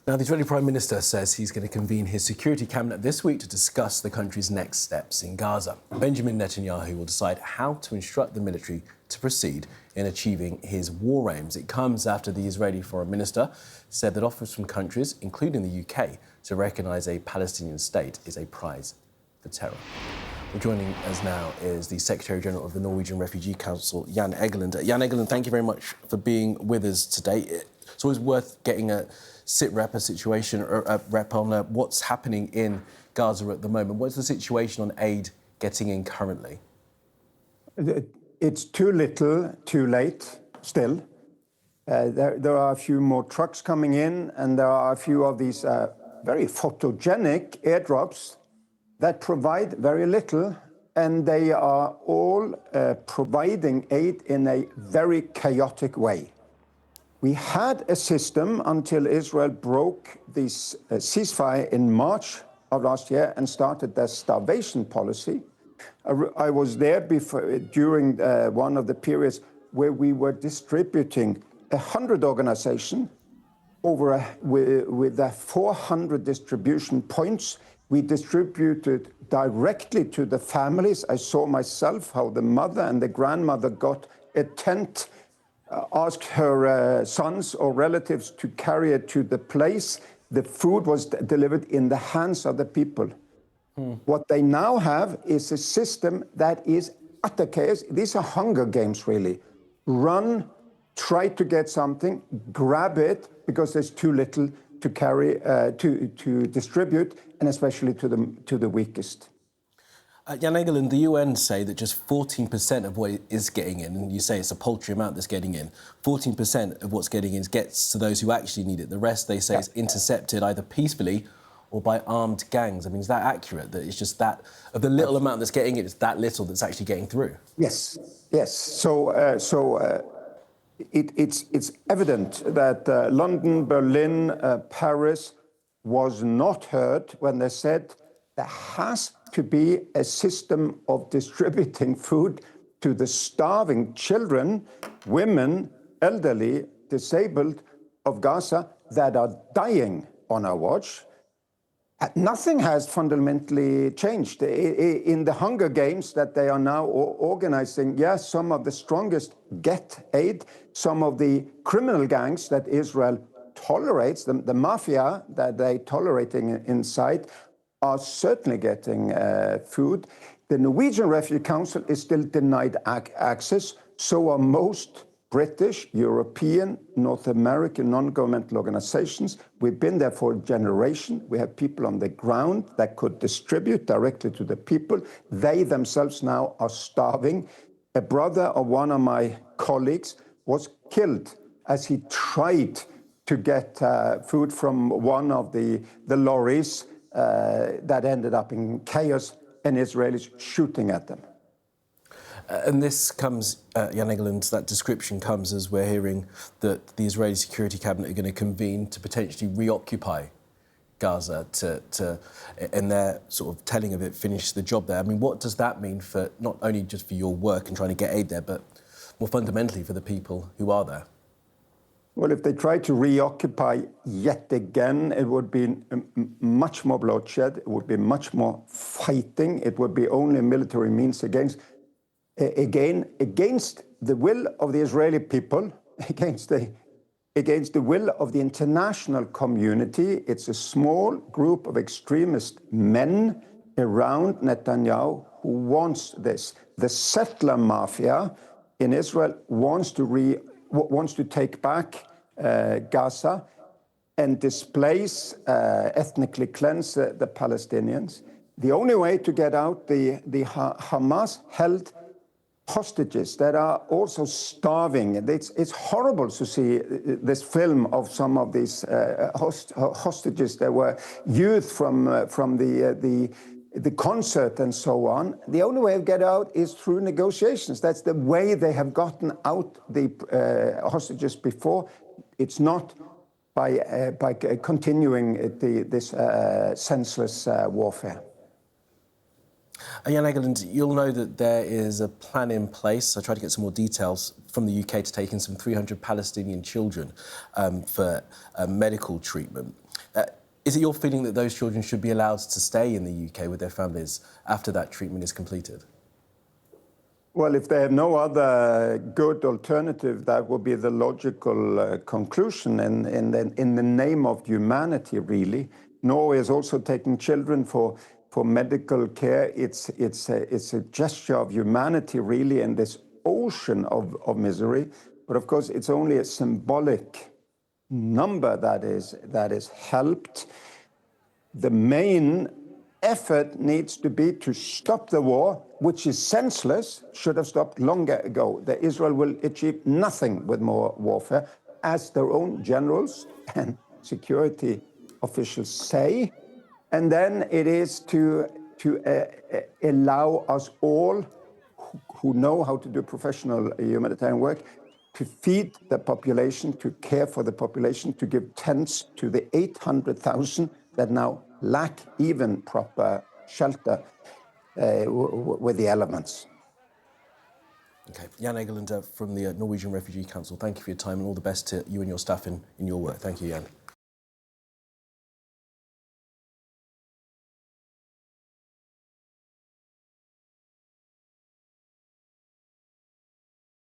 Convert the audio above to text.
Now, the Israeli Prime Minister says he's going to convene his security cabinet this week to discuss the country's next steps in Gaza. Benjimen Netanyahu will decide how to instruct the military to proceed in achieving his war aims. It comes after the Israeli Foreign Minister said that offers from countries, including the UK, to recognise a Palestinian state is a prize for terror. Well, joining us now is the Secretary-General of the Norwegian Refugee Council, Jan Egeland. Jan Egeland, thank you very much for being with us today. It's always worth getting a sit-rep, a situation, or a rep on what's happening in Gaza at the moment. What's the situation on aid getting in currently? It's too little, too late, still. There are a few more trucks coming in, and there are a few of these very photogenic airdrops that provide very little, and they are all providing aid in a very chaotic way. We had a system until Israel broke this ceasefire in March of last year and started their starvation policy. I was there during one of the periods where we were distributing 100 organizations with 400 distribution points. We distributed directly to the families. I saw myself how the mother and the grandmother got a tent, asked her sons or relatives to carry it to the place. The food was delivered in the hands of the people. What they now have is a system that is utter chaos. These are Hunger Games, really. Run, try to get something, grab it, because there's too little to carry, to distribute, and especially to the weakest. Jan Egeland, the UN say that just 14% of what is getting in, and you say it's a paltry amount that's getting in, 14% of what's getting in gets to those who actually need it. The rest, they say, is intercepted either peacefully or by armed gangs. I mean, is that accurate, that it's just that, of the little amount that's getting in, it's that little that's actually getting through? Yes, yes. So it's evident that London, Berlin, Paris was not heard when they said there has to be a system of distributing food to the starving children, women, elderly, disabled of Gaza that are dying on our watch. Nothing has fundamentally changed. In the Hunger Games that they are now organizing, yes, some of the strongest get aid. Some of the criminal gangs that Israel tolerates, the mafia that they tolerating inside, are certainly getting food. The Norwegian Refugee Council is still denied access. So are most British, European, North American non-governmental organizations. We've been there for a generation. We have people on the ground that could distribute directly to the people. They themselves now are starving. A brother of one of my colleagues was killed as he tried to get food from one of the lorries that ended up in chaos and Israelis shooting at them. And this comes, Jan Egeland, that description comes as we're hearing that the Israeli Security Cabinet are going to convene to potentially reoccupy Gaza to in their sort of telling of it, finish the job there. I mean, what does that mean for not only just for your work and trying to get aid there, but more fundamentally for the people who are there? Well, if they try to reoccupy yet again, it would be much more bloodshed. It would be much more fighting. It would be only military means against the will of the Israeli people, against the will of the international community. It's a small group of extremist men around Netanyahu who wants this. The settler mafia in Israel wants to take back Gaza and displace, ethnically cleanse the Palestinians. The only way to get out the Hamas-held hostages that are also starving. It's horrible to see this film of some of these hostages that were youth from the concert and so on. The only way to get out is through negotiations. That's the way they have gotten out the hostages before. It's not by continuing this senseless warfare. Jan Egeland, you'll know that there is a plan in place. I tried to get some more details from the UK to take in some 300 Palestinian children for medical treatment. Is it your feeling that those children should be allowed to stay in the UK with their families after that treatment is completed? Well, if they have no other good alternative, that would be the logical conclusion in the name of humanity, really. Norway is also taking children for medical care. It's a gesture of humanity, really, in this ocean of misery. But of course, it's only a symbolic number that is helped. The main effort needs to be to stop the war, which is senseless, should have stopped longer ago. That Israel will achieve nothing with more warfare, as their own generals and security officials say. And then it is to allow us all who know how to do professional humanitarian work to feed the population, to care for the population, to give tents to the 800,000 that now lack even proper shelter with the elements. OK. Jan Egeland from the Norwegian Refugee Council, thank you for your time and all the best to you and your staff in your work. Thank you, Jan.